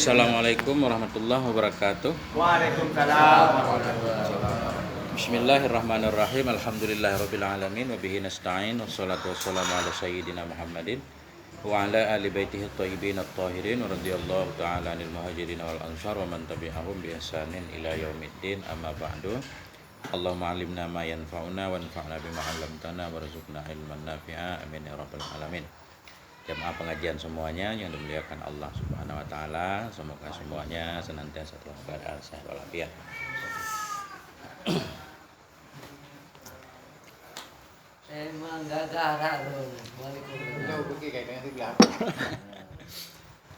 Assalamualaikum warahmatullahi wabarakatuh. Waalaikumsalam warahmatullahi wabarakatuh. Bismillahirrahmanirrahim. Alhamdulillahirabbil alamin wa bihi nasta'in wassalatu wassalamu ala sayyidina Muhammadin wa ala ali baitihi thayyibin at-tahirin wa radhiyallahu ta'ala 'anil muhajirin wal ansar wa man tabi'ahum bi ihsanin ila yaumiddin. Amma ba'du. Allahumma 'allimna ma yanfa'una wanfa'na bima 'allamtana warzuqna ilman nafi'a. Amin ya rabbal alamin. Jamaah pengajian semuanya yang dimuliakan Allah Subhanahu wa taala, semoga semuanya senantiasa dalam keadaan sehat walafiat. Emang gagah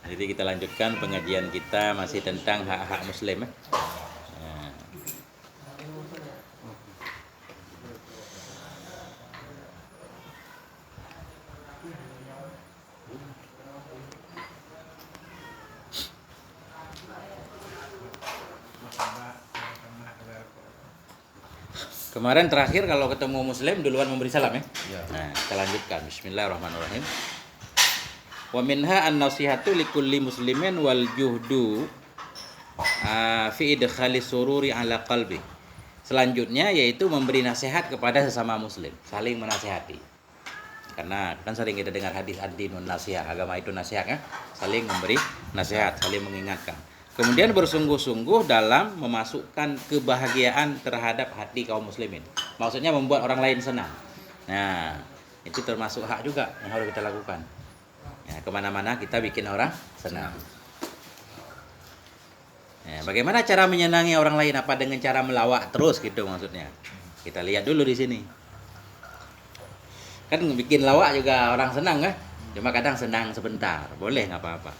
Jadi kita lanjutkan pengajian kita masih tentang hak-hak muslim. Kemarin terakhir kalau ketemu muslim duluan memberi salam ya. Nah, kita lanjutkan. Bismillahirrahmanirrahim. Wa minha an-nasihatu likulli muslimin wal juhdu fi idkhali sururi ala qalbi. Selanjutnya yaitu memberi nasihat kepada sesama muslim, saling menasihati. Karena kan sering kita dengar hadis ad-dinun nasihat, agama itu nasihat kan? Saling memberi nasihat, saling mengingatkan. Kemudian bersungguh-sungguh dalam memasukkan kebahagiaan terhadap hati kaum muslimin. Maksudnya membuat orang lain senang. Nah, itu termasuk hak juga yang harus kita lakukan. Ya, kemana-mana kita bikin orang senang. Ya, bagaimana cara menyenangi orang lain? Apa dengan cara melawak terus gitu maksudnya? Kita lihat dulu di sini. Kan bikin lawak juga orang senang kan? Cuma kadang senang sebentar. Boleh nggak apa-apa.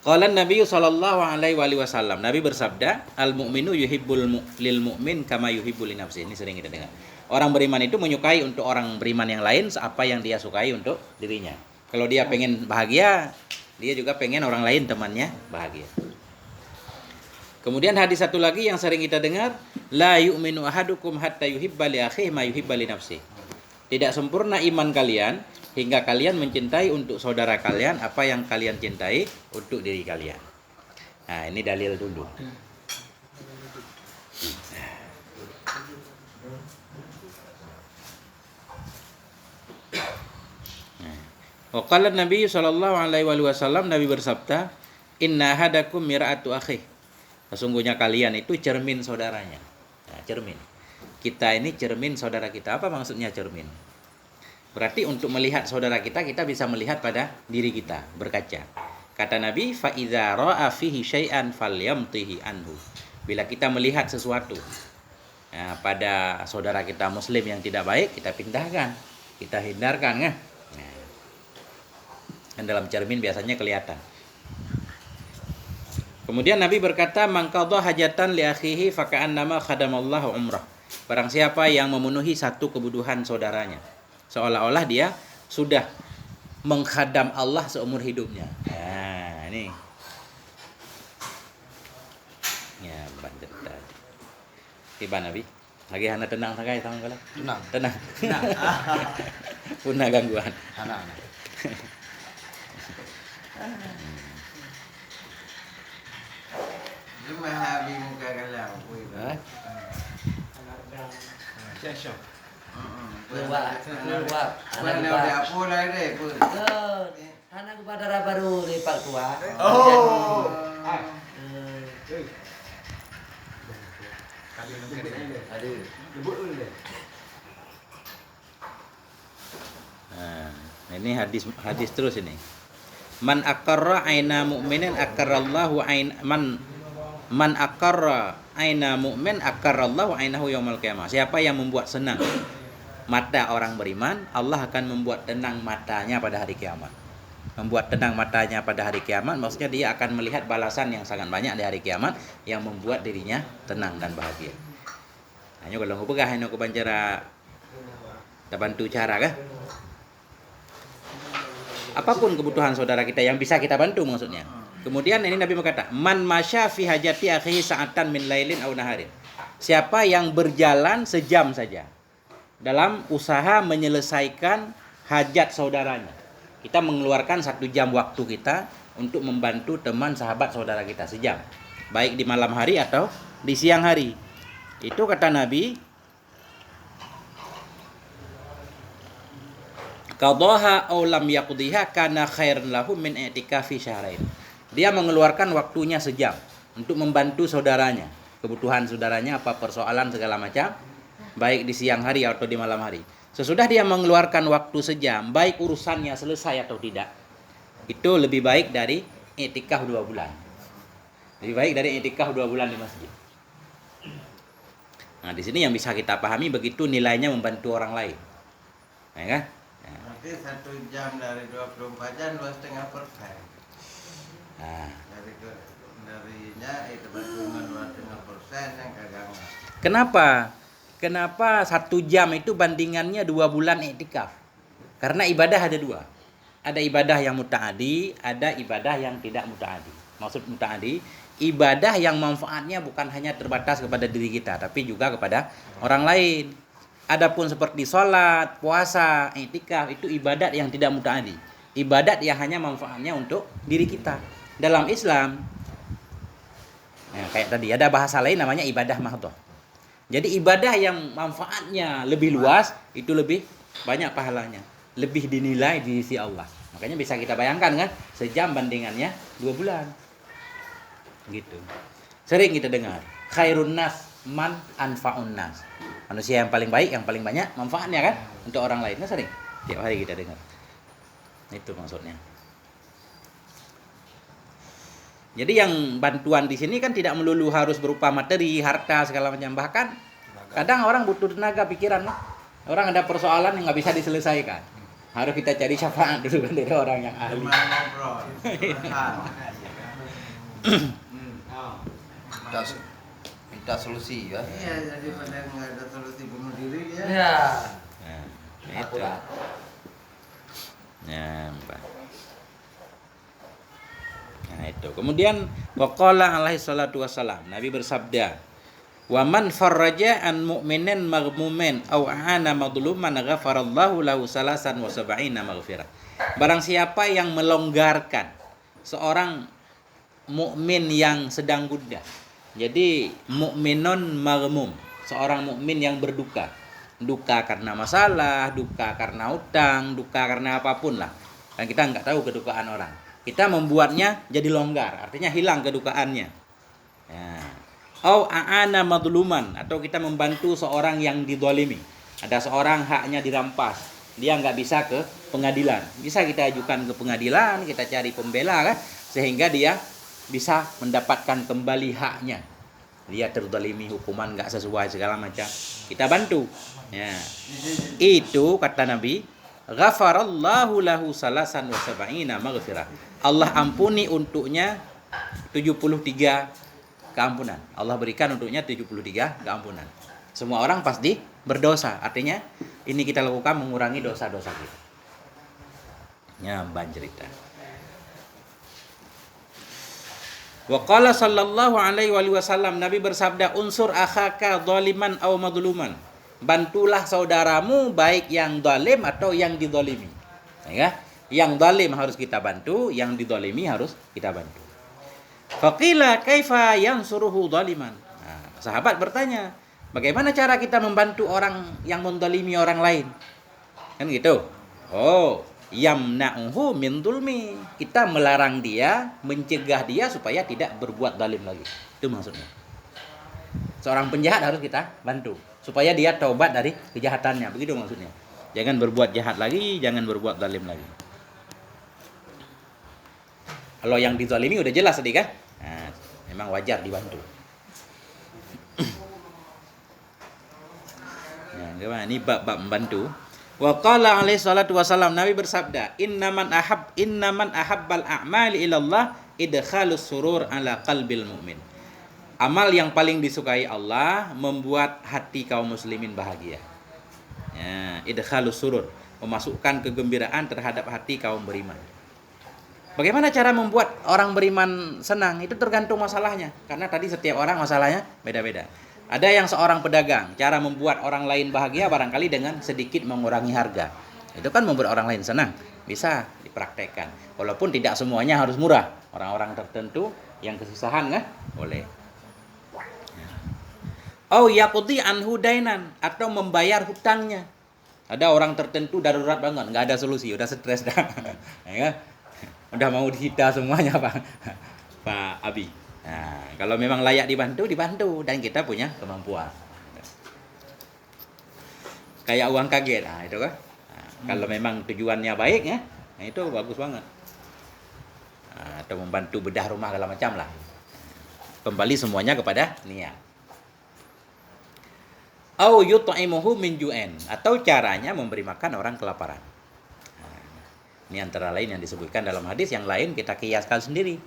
Qala Nabi sallallahu alaihi wasallam, Nabi bersabda, al-mu'minu yuhibbul lil mu'min kama yuhibbu li nafsihi. Ini sering kita dengar. Orang beriman itu menyukai untuk orang beriman yang lain apa yang dia sukai untuk dirinya. Kalau dia pengen bahagia, dia juga pengen orang lain temannya bahagia. Kemudian hadis satu lagi yang sering kita dengar, la yu'minu ahadukum hatta yuhibba li akhihi ma yuhibba li nafsihi. Tidak sempurna iman kalian hingga kalian mencintai untuk saudara kalian apa yang kalian cintai untuk diri kalian. Nah, ini dalil dulu. Wa qala Nabi sallallahu alaihi wasallam, Nabi bersabda, "Inna hadakum mir'atu akhi." Sesungguhnya kalian itu cermin saudaranya. Nah, cermin. Kita ini cermin saudara kita. Apa maksudnya cermin? Berarti untuk melihat saudara kita, kita bisa melihat pada diri kita, berkaca. Kata Nabi, fa idza ra'a fihi syai'an falyamtihi anhu. Bila kita melihat sesuatu pada saudara kita muslim yang tidak baik, kita pindahkan, kita hindarkan kan. Dan dalam cermin biasanya kelihatan. Kemudian Nabi berkata, man qadha hajatan li akhihi fa ka'annama khadamallahu umrah. Barang siapa yang memenuhi satu kebutuhan saudaranya, seolah-olah dia sudah menghadam Allah seumur hidupnya. Nah, ini. Ya, banget tadi. Tiba Nabi. Lagi hana tenang sagai tahu kala? Tenang. Punah gangguan. Anak. Cuma habis muka kalau Syasyo. Keluar. Mana udah pula deh, pun. Anak kepada baru lipat tua. Oh. Nah, ini hadis terus ini. Man aqarra aina mu'minin aqarrallahu man aqarra aina mu'min aqarrallahu ainahu yaumil qiyamah. Siapa yang membuat senang mata orang beriman, Allah akan membuat tenang matanya pada hari kiamat. Membuat tenang matanya pada hari kiamat maksudnya dia akan melihat balasan yang sangat banyak di hari kiamat yang membuat dirinya tenang dan bahagia. Hanya kalau ngupegah hanya kebancara kita bantu cara kah? Apapun kebutuhan saudara kita yang bisa kita bantu maksudnya. Kemudian ini Nabi berkata, man masya fi hajati akhihi sa'atan min lailin aw naharin. Siapa yang berjalan sejam saja dalam usaha menyelesaikan hajat saudaranya. Kita mengeluarkan 1 jam waktu kita untuk membantu teman sahabat saudara kita sejam. Baik di malam hari atau di siang hari. Itu kata Nabi, qadhaha aw lam yaqdiha kana khairan lahu min i'tikafi syahrain. Dia mengeluarkan waktunya sejam untuk membantu saudaranya, kebutuhan saudaranya, apa persoalan segala macam, baik di siang hari atau di malam hari. Sesudah dia mengeluarkan waktu sejam, baik urusannya selesai atau tidak, itu lebih baik dari i'tikaf 2 bulan. Lebih baik dari i'tikaf 2 bulan di masjid. Nah, di sini yang bisa kita pahami begitu nilainya membantu orang lain. Ya kan? Berarti 1 jam dari 24 jam 2,5%. Nah, Darinya itu cuma 2,5% yang kagak. Kenapa 1 jam itu bandingannya 2 bulan iktikaf? Karena ibadah ada 2. Ada ibadah yang muta'adi, ada ibadah yang tidak muta'adi. Maksud muta'adi, ibadah yang manfaatnya bukan hanya terbatas kepada diri kita, tapi juga kepada orang lain. Adapun seperti sholat, puasa, iktikaf, itu ibadat yang tidak muta'adi. Ibadat yang hanya manfaatnya untuk diri kita. Dalam Islam, kayak tadi, ada bahasa lain namanya ibadah mahdhah. Jadi ibadah yang manfaatnya lebih luas itu lebih banyak pahalanya, lebih dinilai di sisi Allah. Makanya bisa kita bayangkan kan, sejam bandingannya 2 bulan. Gitu. Sering kita dengar, khairun nas man anfa'un nas. Manusia yang paling baik, yang paling banyak manfaatnya kan untuk orang lain. Kan sering tiap hari kita dengar. Itu maksudnya. Jadi yang bantuan di sini kan tidak melulu harus berupa materi, harta segala macam. Bahkan kadang orang butuh tenaga pikiran. Orang ada persoalan yang nggak bisa diselesaikan. Harus kita cari syafaat dulu kan dari orang yang ahli. Cuma ngobrol. Minta solusi ya. Iya, jadi pada nggak ada solusi bunuh diri ya. Ya. Nah, itu. Ya, Pak. Nah, itu. Kemudian waqala alaihi salatu wassalam, Nabi bersabda, "Wa man farraja an mu'minin maghmumin aw aana madluman ghafarallahu lahu salasan wa sab'ina maghfirah." Barang siapa yang melonggarkan seorang mukmin yang sedang gundah. Jadi mukminun maghmum, seorang mukmin yang berduka. Duka karena masalah, duka karena utang, duka karena apapun lah. Dan kita nggak tahu kedukaan orang. Kita membuatnya jadi longgar, artinya hilang kedukaannya. Ya. Au a'ana madluman, atau kita membantu seorang yang didolimi. Ada seorang haknya dirampas, dia nggak bisa ke pengadilan. Bisa kita ajukan ke pengadilan, kita cari pembela kan, sehingga dia bisa mendapatkan kembali haknya. Dia terdolimi, hukuman nggak sesuai segala macam, kita bantu. Ya. Itu kata Nabi, ghafarallahu lahu salasan wa sab'ina maghfirah. Allah ampuni untuknya 73 keampunan. Allah berikan untuknya 73 keampunan. Semua orang pasti berdosa. Artinya ini kita lakukan mengurangi dosa-dosa kita. Nyamban cerita. Wa qala sallallahu alaihi wasallam, Nabi bersabda, unsur akhaka zaliman aw madluman. Bantulah saudaramu baik yang zalim atau yang dizalimi. Ya, yang zalim harus kita bantu, yang dizalimi harus kita bantu. Faqila kaifa yansuruhu zaliman. Nah, sahabat bertanya, bagaimana cara kita membantu orang yang menzalimi orang lain? Kan gitu. Oh, yamna'uhu min zulmi. Kita melarang dia, mencegah dia supaya tidak berbuat zalim lagi. Itu maksudnya. Seorang penjahat harus kita bantu supaya dia taubat dari kejahatannya. Begitu maksudnya. Jangan berbuat jahat lagi, jangan berbuat zalim lagi. Kalau yang dizalimi udah jelas tadi kan? Nah, memang wajar dibantu. Nah, gimana? Ini bab-bab membantu. Wa qala alaihi salatu wasallam, Nabi bersabda, innaman ahabbal a'mali ilallah idkhalus surur ala qalbil mu'min. Amal yang paling disukai Allah membuat hati kaum muslimin bahagia. Ya, idkhalus surur, memasukkan kegembiraan terhadap hati kaum beriman. Bagaimana cara membuat orang beriman senang? Itu tergantung masalahnya. Karena tadi setiap orang masalahnya beda-beda. Ada yang seorang pedagang, cara membuat orang lain bahagia barangkali dengan sedikit mengurangi harga. Itu kan membuat orang lain senang. bisa dipraktekkan. Walaupun tidak semuanya harus murah. Orang-orang tertentu yang kesusahan kan boleh. Au yaqdi anhu dainan, atau membayar hutangnya. Ada orang tertentu darurat banget, nggak ada solusi, udah stres dah. Ya, udah mau disita semuanya Pak Abi. Nah, kalau memang layak dibantu, dibantu, dan kita punya kemampuan. Kayak uang kaget, nah itu kan. Nah, kalau memang tujuannya baik ya, nah itu bagus banget. Nah, atau membantu bedah rumah segala macam lah. Kembali semuanya kepada niat. Au yut'imuhu min ju'in, atau caranya memberi makan orang kelaparan. Nah, ini antara lain yang disebutkan dalam hadis, yang lain kita kiaskan sendiri.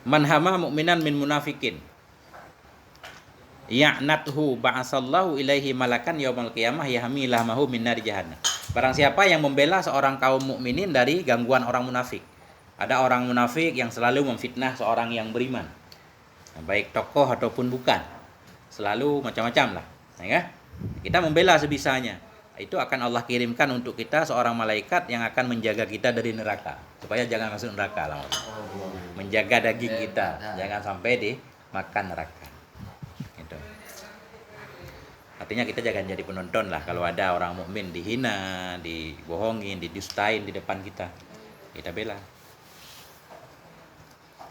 Man hama mu'minan min munafikin ya'nathu ba'asallahu ilaihi malakan yaumal qiyamah yahmilah mahu min nar jahannam. Barang siapa yang membela seorang kaum mukminin dari gangguan orang munafik. Ada orang munafik yang selalu memfitnah seorang yang beriman, baik tokoh ataupun bukan, selalu macam-macam lah, ya. Kita membela sebisanya. Itu akan Allah kirimkan untuk kita seorang malaikat yang akan menjaga kita dari neraka, supaya jangan masuk neraka lah. Menjaga daging kita, jangan sampai dimakan neraka. Gitu. Artinya kita jangan jadi penonton lah kalau ada orang mukmin dihina, dibohongin, didustain di depan kita. Kita bela.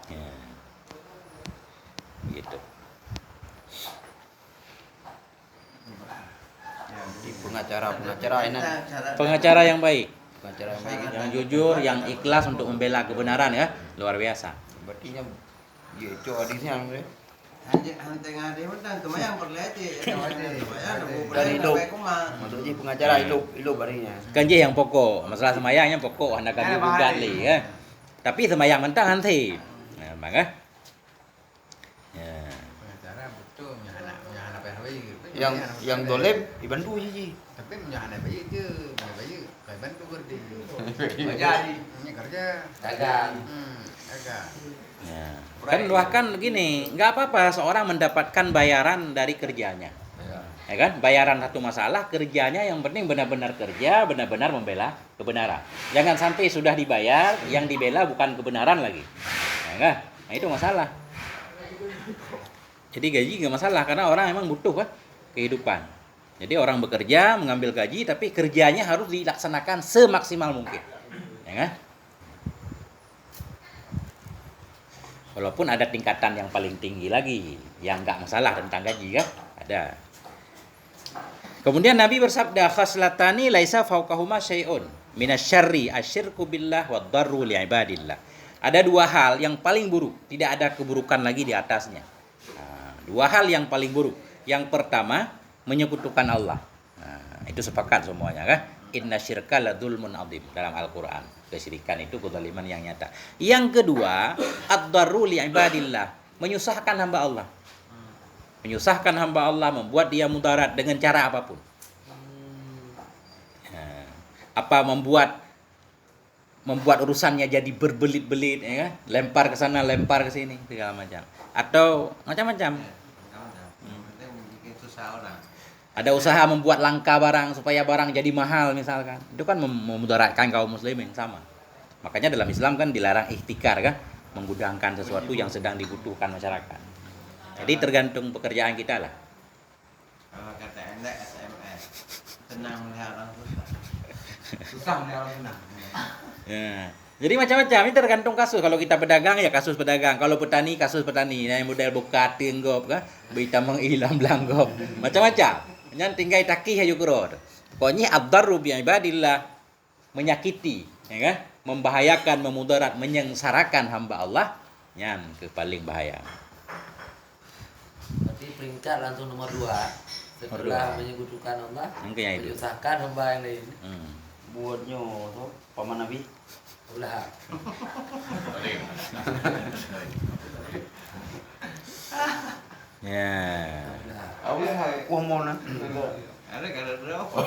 Ya. Gitu. Pengacara ini. Pengacara yang baik, Pengacara yang baik. yang jujur, yang ikhlas untuk membela kebenaran ya, luar biasa. Berarti ya itu hadisnya ya. Hanteng ada mentang kemayang perleti. Dan itu maksudnya pengacara itu barinya. Kan je yang pokok, masalah semayangnya pokok, hendak kami gugat li ya. Tapi semayang mentang nanti. Nah, maka ya. Pengacara betul anak PHW. Yang dolem dibantu sih. Tapi anak bayi itu, bayi kayak bantu kerja. Jadi Kerja. dagang. Dagang. Ya. Kan bahkan begini, nggak apa-apa seorang mendapatkan bayaran dari kerjanya. Ya kan? Bayaran satu masalah, kerjanya yang penting benar-benar kerja, benar-benar membela kebenaran. Jangan sampai sudah dibayar, yang dibela bukan kebenaran lagi. Ya kan? Nah, itu masalah. Jadi gaji nggak masalah, karena orang emang butuh kan kehidupan. Jadi orang bekerja, mengambil gaji, tapi kerjanya harus dilaksanakan semaksimal mungkin. Ya kan? Walaupun ada tingkatan yang paling tinggi lagi, yang nggak masalah tentang gaji kan? Ada. Kemudian Nabi bersabda, khaslatani laisa fauqahuma syai'un minasyarri asyirku billah wa dharru li'ibadillah. Ada dua hal yang paling buruk, tidak ada keburukan lagi di atasnya. Nah, dua hal yang paling buruk. Yang pertama, menyekutukan Allah. Nah, itu sepakat semuanya kan? Inna syirka la dzulmun adzim dalam Al-Qur'an. Kesyirikan itu kezaliman yang nyata. Yang kedua, ad-dharru li'ibadillah, menyusahkan hamba Allah. Menyusahkan hamba Allah, membuat dia mudarat dengan cara apapun. Nah, apa membuat urusannya jadi berbelit-belit ya kan? Lempar ke sana, lempar ke sini, segala macam. Atau macam-macam. Ada usaha membuat langka barang supaya barang jadi mahal misalkan. Itu kan memudaratkan kaum muslimin sama. Makanya dalam Islam kan dilarang ihtikar kan, menggudangkan sesuatu yang sedang dibutuhkan masyarakat. Jadi tergantung pekerjaan kita lah. Kalau kata Anda SMS, tenang melihat orang susah. Susah nih orang senang. Ya. Jadi macam-macam, ini tergantung kasus. Kalau kita pedagang ya kasus pedagang, kalau petani kasus petani. Nah, model buka tinggop kan, berita mengilam belanggop, macam-macam. Yang tinggal takih aja kuror. Pokoknya ad-dharru bi ibadillah, menyakiti, ya kan? Membahayakan, memudarat, menyengsarakan hamba Allah, yang ke paling bahaya. Berarti peringkat langsung nomor 2. Setelah menyekutukan Allah, Mungkin itu. menyusahkan hamba yang lain. Buatnya tuh paman Nabi. Ulah. Ya. Wah mau nak. Ada kalau berapa?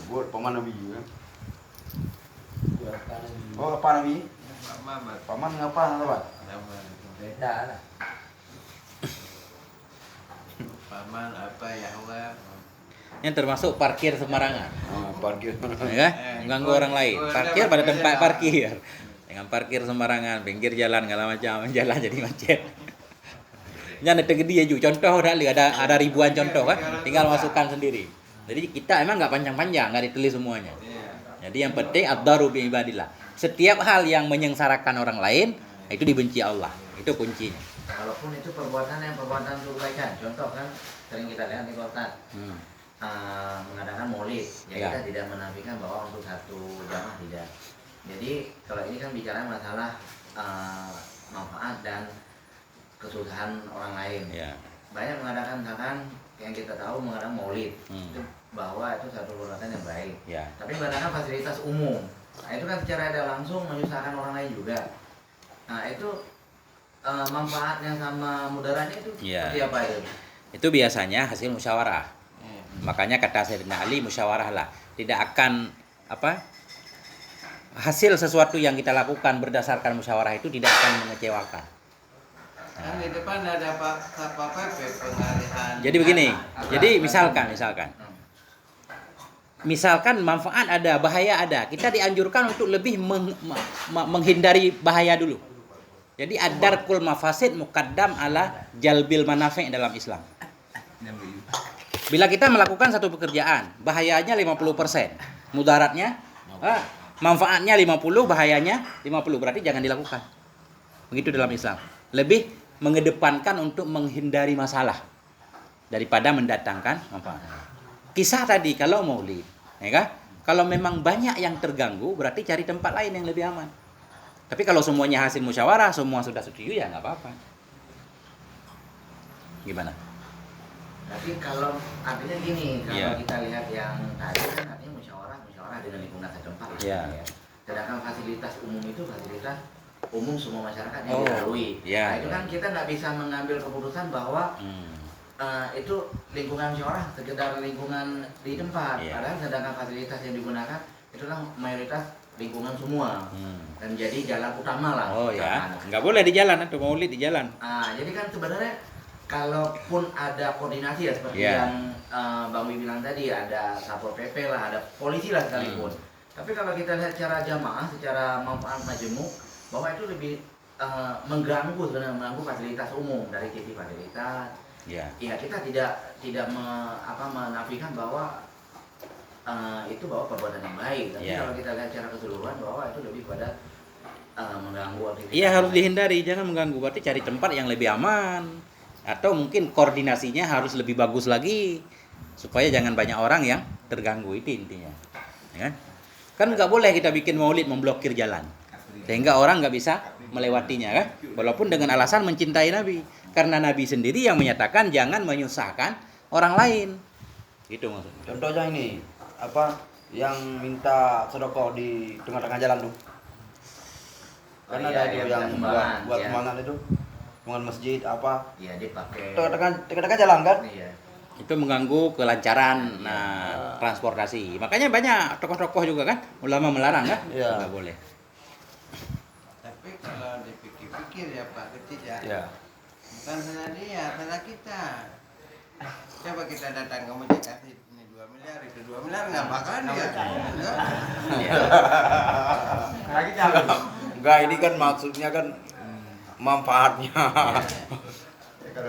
Buat paman Nabi juga. Buat panen. Oh apa Nabi? Mamat. Paman ngapa nak? Nama itu. Beda lah. Paman apa ya Allah. Yang termasuk parkir sembarangan. Parkir. Ya kan? Mengganggu orang lain. Parkir pada tempat parkir. Dengan parkir sembarangan, pinggir jalan segala macam, jalan jadi macet. Jangan ada gede aja. Contoh ada ribuan contoh kan, tinggal masukkan sendiri. Jadi kita emang nggak panjang-panjang, nggak ditulis semuanya. Jadi yang penting ad-daru bi ibadillah. Setiap hal yang menyengsarakan orang lain itu dibenci Allah. Itu kuncinya. Walaupun itu perbuatan kebaikan. Contoh kan sering kita lihat di kota. Mengadakan maulid, ya, kita tidak menafikan bahwa untuk satu jamaah tidak. Jadi kalau ini kan bicara masalah manfaat dan kesusahan orang lain. Ya. Banyak mengadakan misalkan yang kita tahu mengadakan maulid, itu bahwa itu satu perbuatan yang baik. Ya. Tapi mengadakan fasilitas umum, nah itu kan secara tidak langsung menyusahkan orang lain juga. Nah itu manfaatnya sama mudaratnya itu seperti apa itu? Itu biasanya hasil musyawarah. Makanya kata Sayyidina Ali, musyawarah lah. Tidak akan hasil sesuatu yang kita lakukan berdasarkan musyawarah itu tidak akan mengecewakan. Kan di depan ada Pak Satpol PP pengalihan. Jadi begini. Jadi misalkan manfaat ada, bahaya ada. Kita dianjurkan untuk lebih menghindari bahaya dulu. Jadi ad-darkul mafasid muqaddam ala jalbil manafi' dalam Islam. Bila kita melakukan satu pekerjaan, bahayanya 50%, mudaratnya, manfaatnya 50, bahayanya 50, berarti jangan dilakukan. Begitu dalam Islam. Lebih mengedepankan untuk menghindari masalah daripada mendatangkan manfaat. Kisah tadi kalau maulid, ya kan? Kalau memang banyak yang terganggu, berarti cari tempat lain yang lebih aman. Tapi kalau semuanya hasil musyawarah, semua sudah setuju, ya nggak apa-apa. Gimana? Tapi kalau artinya gini, kalau Iya. kita lihat yang tadi kan artinya musyawarah dengan lingkungan setempat. Iya. Sedangkan fasilitas umum itu fasilitas umum semua masyarakat yang Oh, dilalui. iya, Nah itu iya. kan kita nggak bisa mengambil keputusan bahwa itu lingkungan musyawarah sekedar lingkungan di tempat. Iya. Padahal sedangkan fasilitas yang digunakan itu kan mayoritas lingkungan semua dan jadi jalan utama lah. Oh ya, Misalkan. nggak boleh di jalan atau maulid di jalan. Jadi kan sebenarnya kalaupun ada koordinasi ya seperti Iya. yang Bang Wi bilang tadi, ada Satpol PP lah, ada polisi lah sekalipun. Tapi kalau kita lihat secara jamaah, secara manfaat majemuk, bahwa itu lebih mengganggu sebenarnya, mengganggu fasilitas umum dari sisi fasilitas. Ya. Ya kita tidak menafikan bahwa itu bahwa perbuatan yang baik. Tapi Iya. kalau kita lihat secara keseluruhan bahwa itu lebih pada mengganggu aktivitas. Iya, harus yang lain. dihindari, jangan mengganggu. Berarti cari tempat yang lebih aman. Atau mungkin koordinasinya harus lebih bagus lagi supaya jangan banyak orang yang terganggu, itu intinya. Ya kan? Kan nggak boleh kita bikin maulid memblokir jalan sehingga orang nggak bisa melewatinya kan, walaupun dengan alasan mencintai Nabi, karena Nabi sendiri yang menyatakan jangan menyusahkan orang lain, gitu maksudnya. Contohnya ini yang minta sedekah di tengah-tengah jalan tuh. Kan Oh, ada iya, itu yang yang sumbangan, buat iya. sumbangan itu. Sumbangan masjid Iya dipakai. tengah-tengah jalan kan? Iya. Itu mengganggu kelancaran transportasi. Makanya banyak tokoh-tokoh juga kan, ulama melarang kan, Iya. nggak boleh. Tapi kalau dipikir-pikir ya Pak Kecil ya, Iya. bukan salah dia, salah kita. Coba kita datang ke masjid kasih ini 2 miliar, itu 2 miliar nggak bakal dia. Enggak, ini kan maksudnya kan manfaatnya.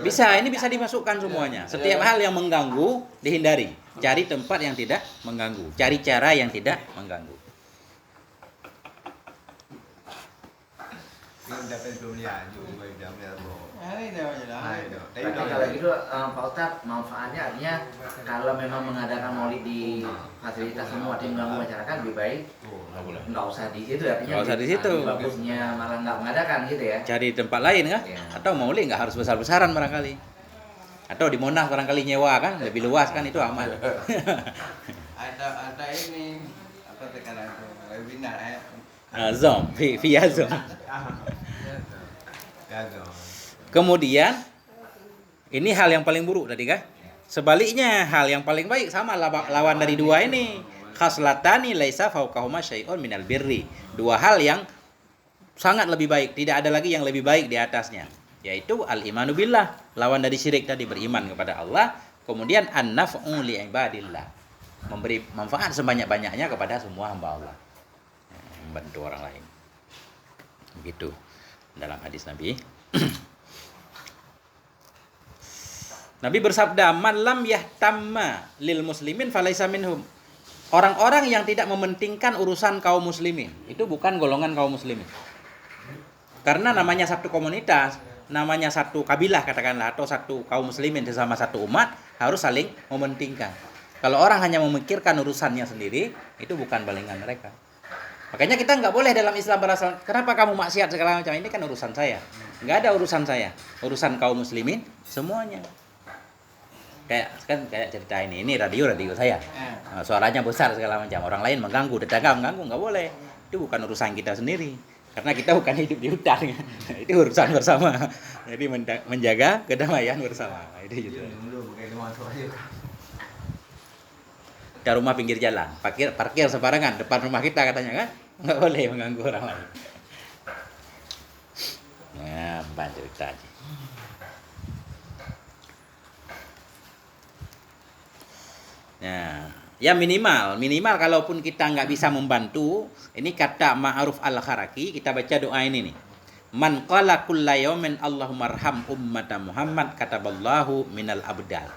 Bisa, ini bisa dimasukkan semuanya. Setiap hal yang mengganggu dihindari. Cari tempat yang tidak mengganggu. Cari cara yang tidak mengganggu. Ini dah jelas. Berarti kalau gitu Pak Ustadz, manfaatnya artinya kalau memang mengadakan maulid di fasilitas semua tim mengganggu masyarakat lebih baik nggak usah di situ, artinya Nggak usah di situ. bagusnya malah nggak mengadakan gitu ya. Cari tempat lain kan? Iya. Atau maulid nggak harus besar-besaran barangkali. Atau di Monas barangkali nyewa kan, lebih luas kan, itu aman. Ada ini apa sekarang itu webinar Zoom, via Zoom. Kemudian ini hal yang paling buruk tadi kan? Sebaliknya hal yang paling baik sama lawan dari dua ini. Khaslatani laisa fauqahuma syai'un minal birri. Dua hal yang sangat lebih baik, tidak ada lagi yang lebih baik di atasnya. yaitu al-imanu billah, lawan dari syirik tadi, beriman kepada Allah. Kemudian an-naf'u li ibadillah, memberi manfaat sebanyak-banyaknya kepada semua hamba Allah, membantu orang lain. Begitu dalam hadis Nabi. Nabi bersabda, "Man lam yahtamma lil muslimin falaisa minhum." Orang-orang yang tidak mementingkan urusan kaum muslimin itu bukan golongan kaum muslimin. Karena namanya satu komunitas, namanya satu kabilah katakanlah, atau satu kaum muslimin sesama satu umat harus saling mementingkan. Kalau orang hanya memikirkan urusannya sendiri, itu bukan balengan mereka. Makanya kita nggak boleh dalam Islam berasal, kenapa kamu maksiat segala macam, ini kan urusan saya. Nggak ada urusan saya, urusan kaum muslimin semuanya. Kayak cerita ini radio saya. Nah, suaranya besar segala macam, orang lain mengganggu, tetangga mengganggu, nggak boleh. Itu bukan urusan kita sendiri, karena kita bukan hidup di hutan. Itu urusan bersama. Jadi menjaga kedamaian bersama. Itu gitu. Ada rumah pinggir jalan, parkir sembarangan depan rumah kita katanya kan, nggak boleh mengganggu orang lain. Nah, bantu cerita aja. Nah, ya minimal kalaupun kita nggak bisa membantu, ini kata Ma'ruf Al-Kharaki, kita baca doa ini nih. Man qala kulla yawmin Allahummarham ummata Muhammad kataballahu minal abdal.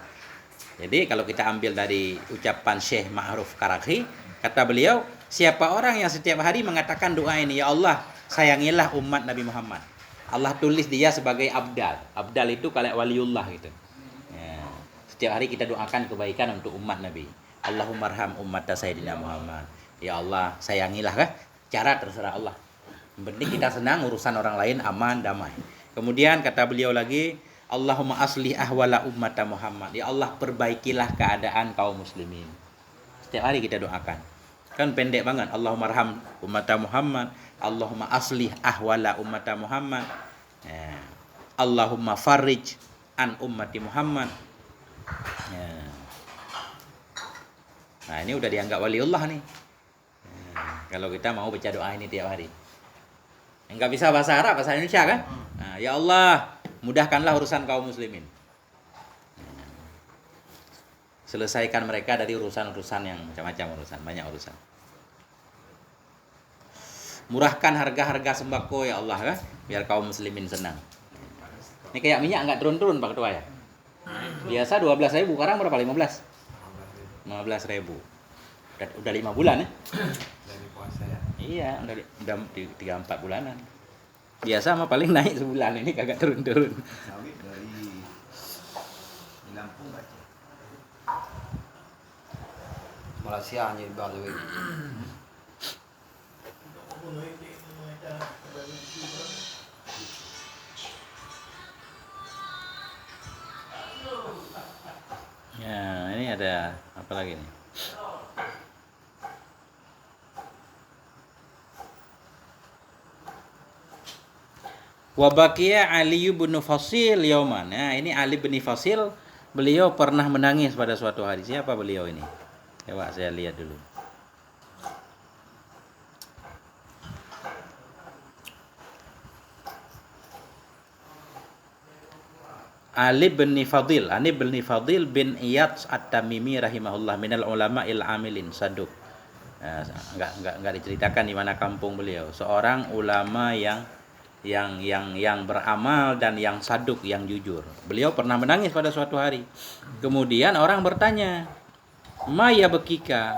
Jadi kalau kita ambil dari ucapan Syekh Ma'ruf Kharaki, kata beliau, siapa orang yang setiap hari mengatakan doa ini, ya Allah, sayangilah umat Nabi Muhammad. Allah tulis dia sebagai abdal. Abdal itu kayak waliullah gitu. Setiap hari kita doakan kebaikan untuk umat Nabi. Allahummarham ummata Sayyidina Muhammad. Ya Allah, sayangilah kan? Cara terserah Allah. Yang penting kita senang urusan orang lain aman, damai. Kemudian kata beliau lagi, Allahumma aslih ahwala ummata Muhammad. Ya Allah, perbaikilah keadaan kaum muslimin. Setiap hari kita doakan. Kan pendek banget. Allahummarham ummata Muhammad. Allahumma aslih ahwala ummata Muhammad. Allahumma farrij an ummati Muhammad. Ya. Nah, ini udah dianggap waliullah nih. Kalau kita mau baca doa ini tiap hari. Enggak bisa bahasa Arab, bahasa Indonesia kan? Nah, ya Allah, mudahkanlah urusan kaum muslimin. Selesaikan mereka dari urusan-urusan yang macam-macam urusan, banyak urusan. Murahkan harga-harga sembako ya Allah kan, biar kaum muslimin senang. Ini kayak minyak enggak turun-turun Pak Ketua ya? Biasa 12.000, sekarang berapa? 15.000. Udah 5 bulan ya? Dari puasa ya. Iya, udah 3-4 bulanan. Biasa mah paling naik sebulan, ini kagak turun-turun. Sawit dari Lampung baca. Malaysia hanya di bawah itu. Ya, ini ada apa lagi nih? Wa baqiya Ali bin Fasil yauman. Nah, ini Ali bin Fasil, beliau pernah menangis pada suatu hari. Siapa beliau ini? Coba saya lihat dulu. Ali bin Fadil bin Iyad At-Tamimi rahimahullah minal ulama il amilin saduq. Enggak diceritakan di mana kampung beliau. Seorang ulama yang beramal dan yang saduk, yang jujur. Beliau pernah menangis pada suatu hari. Kemudian orang bertanya, "Maya bekika,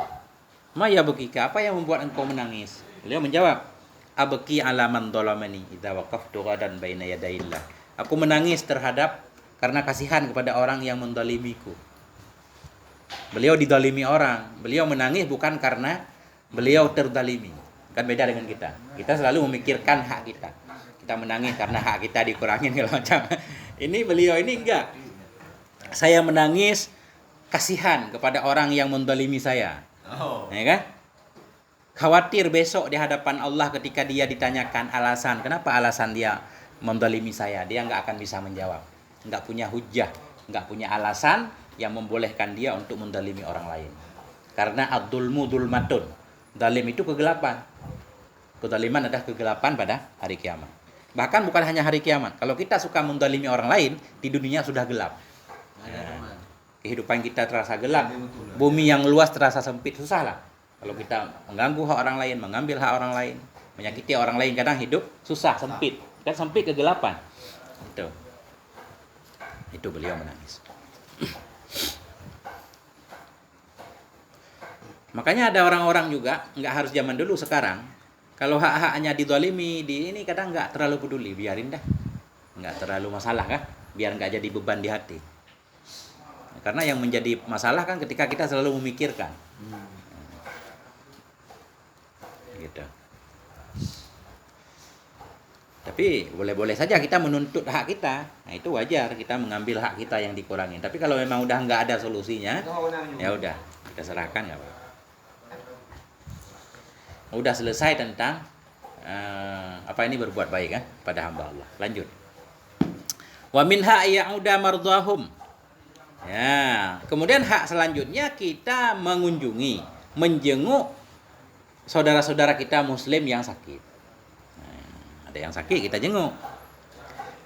apa yang membuat engkau menangis?" Beliau menjawab, "Abki alaman dolamani idza waqaftu ghadan baina yadaillah." Aku menangis karena kasihan kepada orang yang mendalimiku. Beliau didalimi orang. Beliau menangis bukan karena beliau terdalimi. Kan beda dengan kita. Kita selalu memikirkan hak kita. Kita menangis karena hak kita dikurangin segala macam. Ini beliau ini enggak. Saya menangis kasihan kepada orang yang mendalimi saya. Ya kan? Khawatir besok di hadapan Allah ketika dia ditanyakan alasan. Kenapa alasan dia mendalimi saya? Dia enggak akan bisa menjawab. Enggak punya hujah, enggak punya alasan yang membolehkan dia untuk mendalimi orang lain. Karena ad-dulmu dulmatun. Dalim itu kegelapan. Kedaliman adalah kegelapan pada hari kiamat. Bahkan bukan hanya hari kiamat. Kalau kita suka mendalimi orang lain, di dunia sudah gelap. Kehidupan kita terasa gelap. Bumi yang luas terasa sempit, susah lah. Kalau kita mengganggu hak orang lain, mengambil hak orang lain, menyakiti orang lain, kadang hidup susah, sempit. Kan sempit, kegelapan. Itu beliau menangis. Makanya ada orang-orang juga, nggak harus zaman dulu, sekarang. Kalau hak-haknya dizalimi, di ini kadang nggak terlalu peduli, biarin dah. Nggak terlalu masalah kan, biar nggak jadi beban di hati. Karena yang menjadi masalah kan ketika kita selalu memikirkan. Gitu. Tapi boleh-boleh saja kita menuntut hak kita. Nah, itu wajar, kita mengambil hak kita yang dikurangin. Tapi kalau memang udah nggak ada solusinya, ya udah, kita serahkan nggak apa-apa. Udah selesai tentang apa ini berbuat baik kan pada hamba Allah. Lanjut. Wa minha ya'uda mardhahum. Ya, kemudian hak selanjutnya kita mengunjungi, menjenguk saudara-saudara kita muslim yang sakit. Nah, ada yang sakit kita jenguk.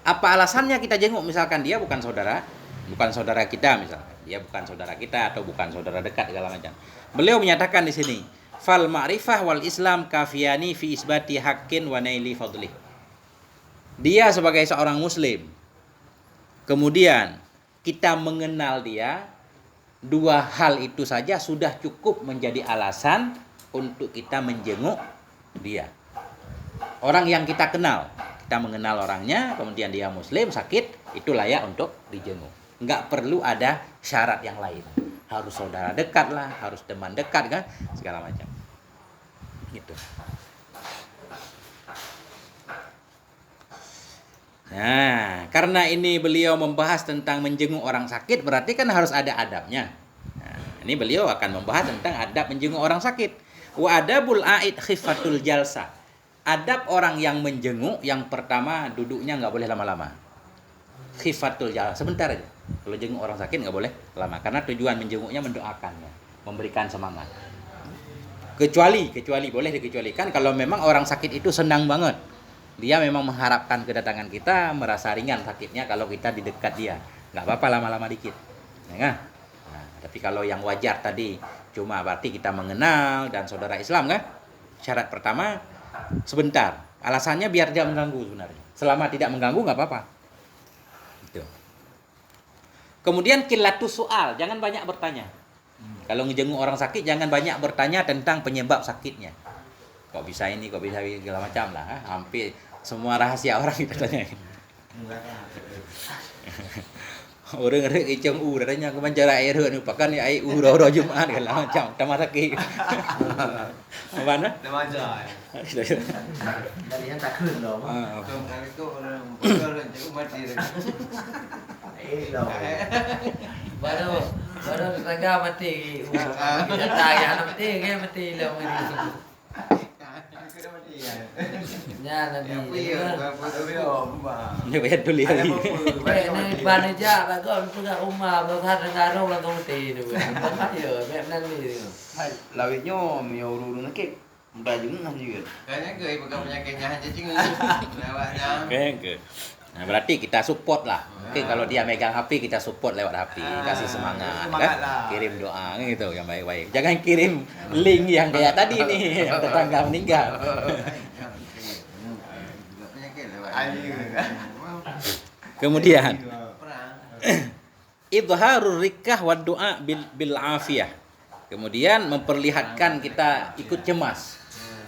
Apa alasannya kita jenguk? Misalkan dia bukan saudara kita misalkan. Dia bukan saudara kita atau bukan saudara dekat segala macam. Beliau menyatakan di sini, fal ma'rifah wal Islam kafiyani fi isbati haqqin wa naili fadlih. Dia sebagai seorang muslim. Kemudian kita mengenal dia, dua hal itu saja sudah cukup menjadi alasan untuk kita menjenguk dia. Orang yang kita kenal, kita mengenal orangnya, kemudian dia muslim, sakit, itu layak untuk dijenguk. Enggak perlu ada syarat yang lain. Harus saudara dekat lah, harus teman dekat kan, segala macam. Gitu. Nah, karena ini beliau membahas tentang menjenguk orang sakit, berarti kan harus ada adabnya. Nah, ini beliau akan membahas tentang adab menjenguk orang sakit. Wa adabul aid khifatul jalsa. Adab orang yang menjenguk, yang pertama duduknya nggak boleh lama-lama. Khifatul jalsa, sebentar aja. Kalau jenguk orang sakit nggak boleh lama, karena tujuan menjenguknya mendoakannya, memberikan semangat. Kecuali boleh dikecualikan kalau memang orang sakit itu senang banget. Dia memang mengharapkan kedatangan kita, merasa ringan sakitnya kalau kita di dekat dia. Nggak apa-apa lama-lama dikit. Ya, nah, tapi kalau yang wajar tadi, cuma berarti kita mengenal dan saudara Islam kan? Syarat pertama, sebentar. Alasannya biar dia mengganggu sebenarnya. Selama tidak mengganggu nggak apa-apa. Gitu. Kemudian qillatus soal, jangan banyak bertanya. Kalau ngejenguk orang sakit, jangan banyak bertanya tentang penyebab sakitnya. Kok bisa ini, kok bisa ini, segala macam lah. Hampir semua rahasia orang kita tanya. Orang ada icang katanya aku mencari air ni pakan ni air roh Jumat segala macam. Tambah sakit. Mana? Remaja. Dari yang tak keren loh. Kali itu orang cukup mati. Baru tetangga mati. Kita tanya mati, dia mati lah mati. Ya nanti. Dia bayar dulu lagi. Ini ban aja, bagus punya rumah, berkat dengan orang langsung mati tu. Ya, macam ni. Lawitnya miuru nakik. Mudah juga juga. Kayaknya gue bukan penyakitnya aja cing. Lewatnya. Oke. Nah, berarti kita support lah. Oke, kalau dia megang HP, kita support lewat HP, kasih semangat kan? Kirim doa gitu yang baik-baik. Jangan kirim link yang kayak tadi nih, yang tetangga meninggal. Kemudian idharur rikah wa du'a bil afiyah. Kemudian memperlihatkan kita ikut cemas.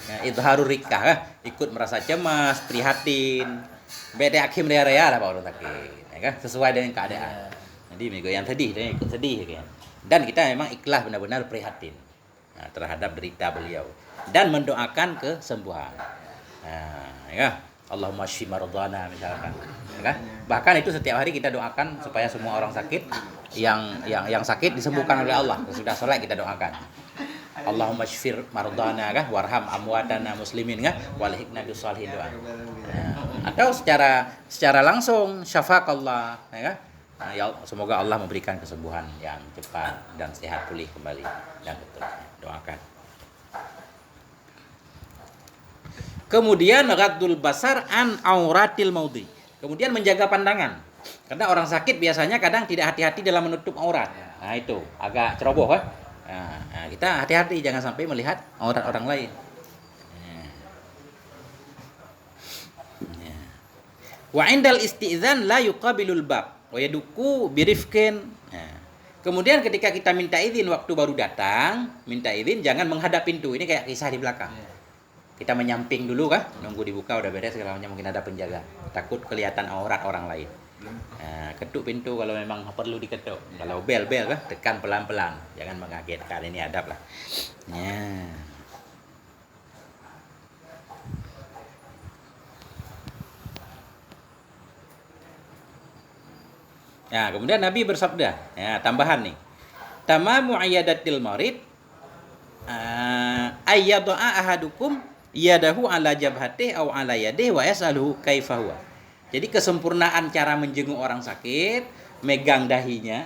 Nah, idharur rikah, ikut merasa cemas, prihatin. Beda akhir raya lah Pak orang sakit, ya kan? Sesuai dengan keadaan. Jadi minggu yang sedih, dia ikut sedih kan. Dan kita memang ikhlas benar-benar prihatin terhadap derita beliau dan mendoakan kesembuhan. Nah, ya, Allahumma shfi mardhana misalkan, ya kan? Bahkan itu setiap hari kita doakan supaya semua orang sakit yang sakit disembuhkan oleh Allah. Sudah sholat kita doakan. Allahumma shfir mardana kah warham amwatana muslimin kah walhiqna bisalihin doa. Atau secara langsung syafaqallah ya kan? Nah, ya, semoga Allah memberikan kesembuhan yang cepat dan sehat pulih kembali dan betul. Doakan. Kemudian ghaddul basar an auratil maudhi. Kemudian menjaga pandangan. Karena orang sakit biasanya kadang tidak hati-hati dalam menutup aurat. Nah, itu agak ceroboh kan? Nah, kita hati-hati jangan sampai melihat aurat orang lain. Wa indal isti'dzan la yuqabilul bab wa yaduku birifkin. Kemudian ketika kita minta izin waktu baru datang, minta izin jangan menghadap pintu. Ini kayak kisah di belakang. Kita menyamping dulu kah? Nunggu dibuka udah beres segalanya, mungkin ada penjaga. Takut kelihatan aurat orang lain. Nah, ketuk pintu kalau memang perlu diketuk. Kalau bel kah? Tekan pelan-pelan. Jangan mengagetkan, ini adab lah. Nah, kemudian Nabi bersabda, tambahan nih. Tamamu ayyadatil marid ayyada'a ahadukum yadahu ala jabhatih au ala yadih wa yas'aluhu kaifa huwa. Jadi kesempurnaan cara menjenguk orang sakit, megang dahinya,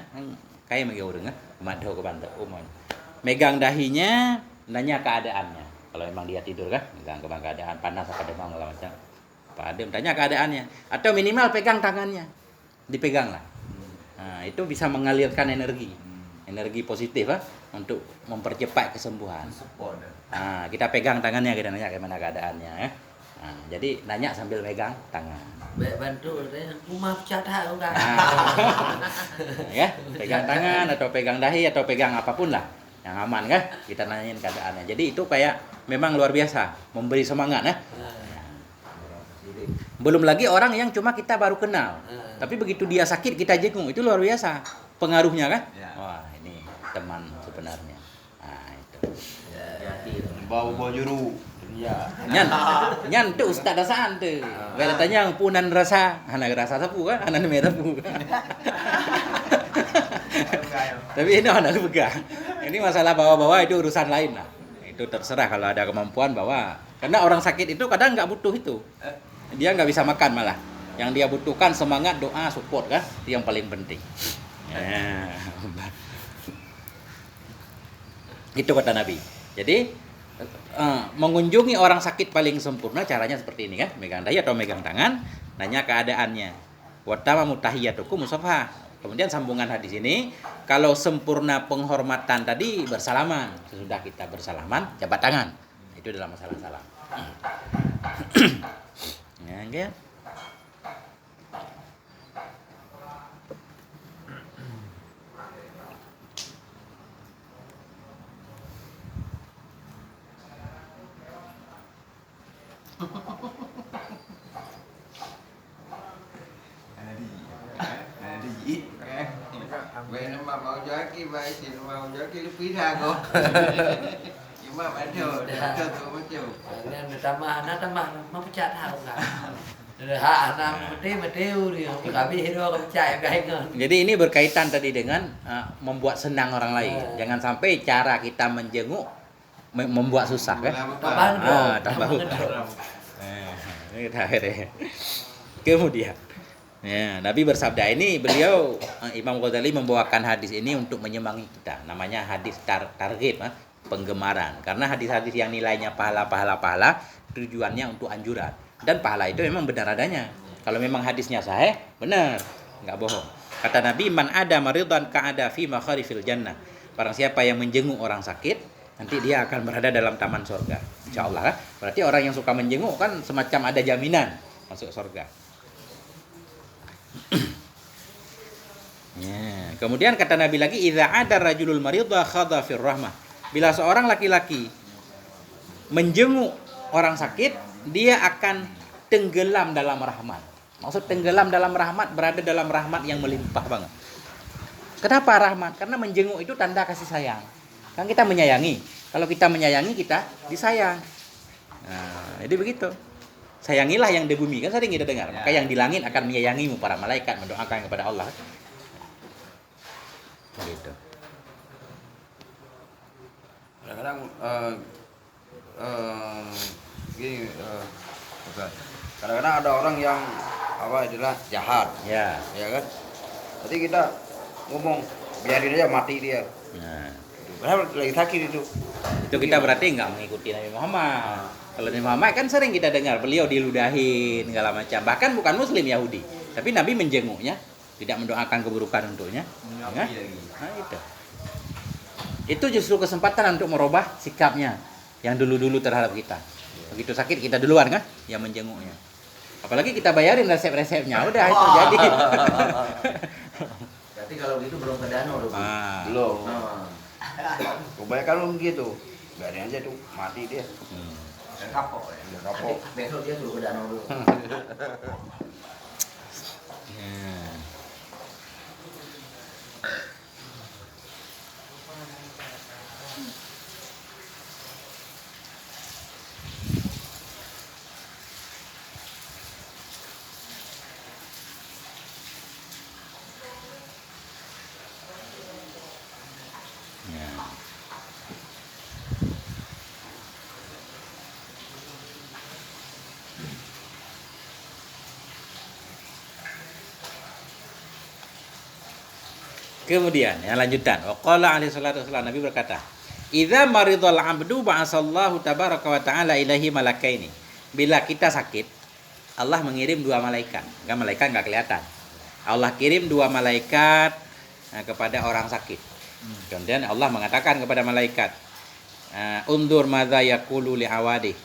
kayak megang urang, madho ke pantai umum. Megang dahinya, nanya keadaannya. Kalau memang dia tidur kan, megang keadaan panas apa demam segala macam. Padem tanya keadaannya atau minimal pegang tangannya. Dipegang lah. Nah, itu bisa mengalirkan energi positif untuk mempercepat kesembuhan. Nah, kita pegang tangannya, kita nanya gimana keadaannya ya. Nah, jadi nanya sambil pegang tangan. Bantu rumah pecah enggak. Ya, pegang tangan atau pegang dahi atau pegang apapun lah yang aman kan, kita nanyain keadaannya. Jadi itu kayak memang luar biasa, memberi semangat ya. Belum lagi orang yang cuma kita baru kenal. Tapi begitu dia sakit kita jenguk, itu luar biasa pengaruhnya kan? Wah, ini teman sebenarnya. Nah, itu. Bau juru. Ya. Nyan tu ustaz dasaan tu. Kalau tanya punan rasa, anak rasa sapu kan, anak merah sapu. Tapi ini anak pegang. Ini masalah bawa-bawa itu urusan lain lah. Itu terserah kalau ada kemampuan bawa. Karena orang sakit itu kadang nggak butuh itu. Dia nggak bisa makan malah. Yang dia butuhkan semangat, doa, support kan, itu yang paling penting. Itu kata Nabi. Jadi mengunjungi orang sakit paling sempurna caranya seperti ini kan, megang dahi atau megang tangan, nanya keadaannya. Wa tamamu tahiyyatukum musafah. Kemudian sambungan hadis ini, kalau sempurna penghormatan tadi bersalaman. Sesudah kita bersalaman, jabat tangan. Itu dalam masalah salam. Ya, okay. Vậy nó mà mau gió kia vậy thì nó mau gió kia lúc phí ra cô. Nhưng mà phải chờ tôi mới chịu. Nên người ta mau pecah enggak. Anak mati kami hidup percaya enggak. Jadi ini berkaitan tadi dengan membuat senang orang lain. Jangan sampai cara kita menjenguk membuat susah kan? Tambah. Ini terakhir ya. Kemudian Nabi bersabda, ini beliau Imam Ghazali membawakan hadis ini untuk menyemangi kita. Namanya hadis targhib, penggemaran. Karena hadis-hadis yang nilainya pahala tujuannya untuk anjuran. Dan pahala itu memang benar adanya. Kalau memang hadisnya sahih, benar, nggak bohong. Kata Nabi, man ada maridan ka'ada fi makharifil jannah. Barang siapa yang menjenguk orang sakit, nanti dia akan berada dalam taman surga. Insyaallah. Berarti orang yang suka menjenguk kan semacam ada jaminan masuk surga. Kemudian kata Nabi lagi, idza ada rajulul maridha khadha fir rahmah. Bila seorang laki-laki menjenguk orang sakit, dia akan tenggelam dalam rahmat. Maksud tenggelam dalam rahmat, berada dalam rahmat yang melimpah banget. Kenapa rahmat? Karena menjenguk itu tanda kasih sayang. Kan kita menyayangi. Kalau kita menyayangi, kita disayang. Nah, jadi begitu. Sayangilah yang di bumi, kan sering kita dengar. Maka yang di langit akan menyayangimu, para malaikat mendoakan kepada Allah. Begitu. Kadang-kadang gini, kadang-kadang ada orang yang adalah jahat, ya kan? Jadi kita ngomong biarin aja mati dia. Nah, Padahal lagi sakit itu. Itu kita berarti nggak mengikuti Nabi Muhammad. Kalau Nabi Muhammad kan sering kita dengar beliau diludahin segala macam. Bahkan bukan Muslim Yahudi, tapi Nabi menjenguknya, tidak mendoakan keburukan untuknya. Ya? Nah, itu. Itu justru kesempatan untuk merubah sikapnya yang dulu-dulu terhadap kita. Begitu sakit kita duluan kan, yang menjenguknya. Apalagi kita bayarin resep-resepnya, udah itu jadi. Berarti kalau gitu belum ke danau dong. Belum. Nah. Kebanyakan lu gitu. Biarin aja tuh, mati dia. Dan kapok ya. Udah kapok. Besok dia suruh ke danau dulu. Ya. Ya. Kemudian yang lanjutan, waqala alaihi salatu wasallam, Nabi berkata, "Idza maridul 'abdu ba'asallahu tabaraka wa ta'ala ilahi malakaini." Bila kita sakit, Allah mengirim dua malaikat. Enggak, malaikat enggak kelihatan. Allah kirim dua malaikat kepada orang sakit. Kemudian Allah mengatakan kepada malaikat, "Undur madza yaqulu li'awadi."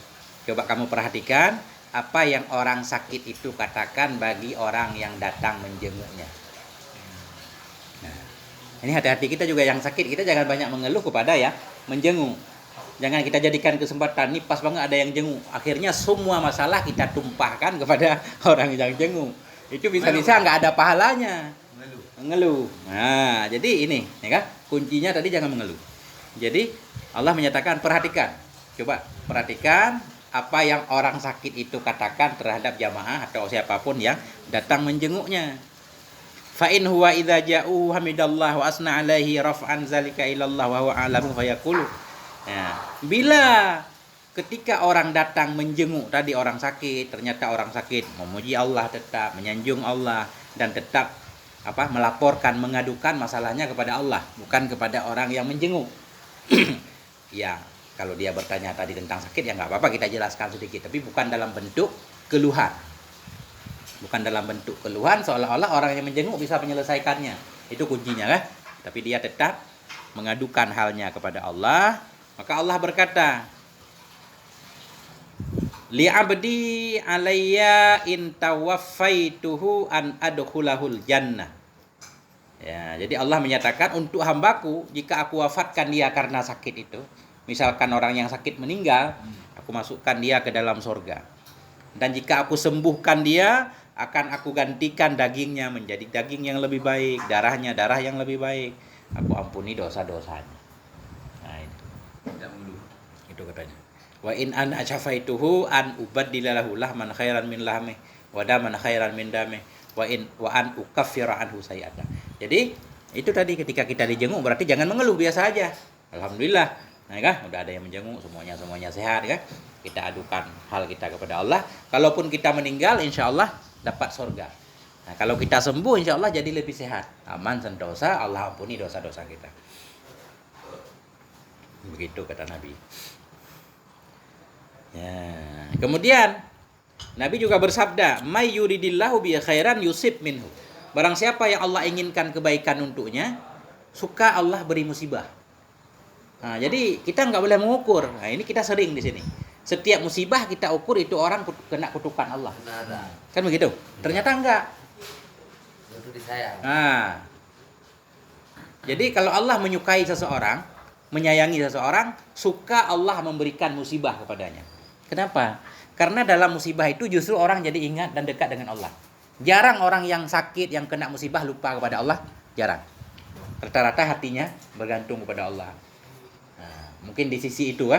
Coba kamu perhatikan apa yang orang sakit itu katakan bagi orang yang datang menjenguknya. Ini hati-hati kita juga yang sakit, kita jangan banyak mengeluh kepada ya menjenguk. Jangan kita jadikan kesempatan, nih pas banget ada yang jenguk. Akhirnya semua masalah kita tumpahkan kepada orang yang jenguk. Itu bisa-bisa nggak ada pahalanya. Mengeluh. Nah, jadi ini, ya kan? Kuncinya tadi jangan mengeluh. Jadi Allah menyatakan perhatikan. Coba perhatikan apa yang orang sakit itu katakan terhadap jamaah atau siapapun yang datang menjenguknya. Fa in huwa idza ja'u hamidallah wa asna alaihi raf'an zalika ilallah wa huwa a'lamu fayaqulu. Ya, bila ketika orang datang menjenguk tadi orang sakit, ternyata orang sakit memuji Allah tetap, menyanjung Allah dan tetap melaporkan, mengadukan masalahnya kepada Allah, bukan kepada orang yang menjenguk. Ya, kalau dia bertanya tadi tentang sakit ya nggak apa-apa kita jelaskan sedikit, tapi bukan dalam bentuk keluhan. Bukan dalam bentuk keluhan seolah-olah orang yang menjenguk bisa menyelesaikannya. Itu kuncinya kan? Tapi dia tetap mengadukan halnya kepada Allah. Maka Allah berkata, "Li'abdi alayya in tawaffaituhu an adkhulahul jannah." Ya, jadi Allah menyatakan untuk hambaku jika aku wafatkan dia karena sakit itu, misalkan orang yang sakit meninggal, aku masukkan dia ke dalam surga. Dan jika aku sembuhkan dia, akan aku gantikan dagingnya menjadi daging yang lebih baik, darahnya darah yang lebih baik. Aku ampuni dosa-dosanya. Nah, itu katanya. Wa in an achafaituhu an ubaddilahu lahman khairan min lahmi wa daman khairan min dami wa an ukaffira anhu sayi'ata. Jadi itu tadi ketika kita dijenguk berarti jangan mengeluh, biasa aja. Alhamdulillah. Nah, kan udah ada yang menjenguk, semuanya sehat kan. Kita adukan hal kita kepada Allah. Kalaupun kita meninggal insya Allah dapat surga. Nah, kalau kita sembuh insya Allah jadi lebih sehat, aman sentosa, Allah ampuni dosa-dosa kita. Begitu kata Nabi. Ya. Kemudian Nabi juga bersabda, "May yuridillahu bi khairan yusib minhu." Barang siapa yang Allah inginkan kebaikan untuknya, suka Allah beri musibah. Nah, jadi kita nggak boleh mengukur. Nah, ini kita sering di sini. Setiap musibah kita ukur itu orang kena kutukan Allah. Kan begitu? Ternyata enggak. Itu disayang. Nah, jadi kalau Allah menyukai seseorang, menyayangi seseorang, suka Allah memberikan musibah kepadanya. Kenapa? Karena dalam musibah itu justru orang jadi ingat dan dekat dengan Allah. Jarang orang yang sakit, yang kena musibah lupa kepada Allah. Jarang. Rata-rata hatinya bergantung kepada Allah. Nah, mungkin di sisi itu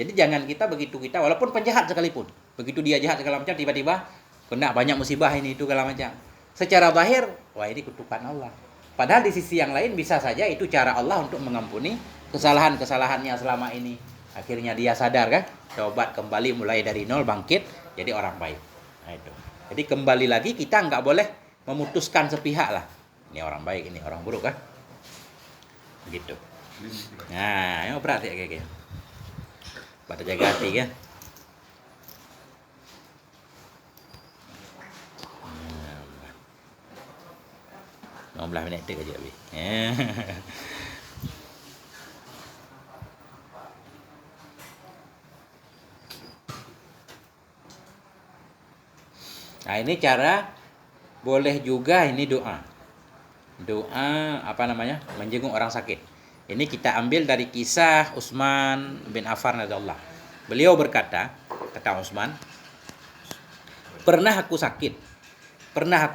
Jadi jangan kita begitu kita, walaupun penjahat sekalipun, begitu dia jahat segala macam, tiba-tiba kena banyak musibah ini itu segala macam. Secara zahir, wah ini kutukan Allah. Padahal di sisi yang lain bisa saja itu cara Allah untuk mengampuni kesalahan-kesalahannya selama ini. Akhirnya dia sadar kan, tobat kembali mulai dari nol, bangkit jadi orang baik. Nah itu. Jadi kembali lagi kita nggak boleh memutuskan sepihak lah. Ini orang baik, ini orang buruk kan. Begitu. Nah, yang berat ya kayak. Pada jaga hati kan. Belah minit tu aja habis. Nah, ini cara boleh juga ini doa. Doa apa namanya? Menjenguk orang sakit. Ini kita ambil dari kisah Utsman bin Affan radhiyallahu. Beliau berkata, kata Utsman, pernah aku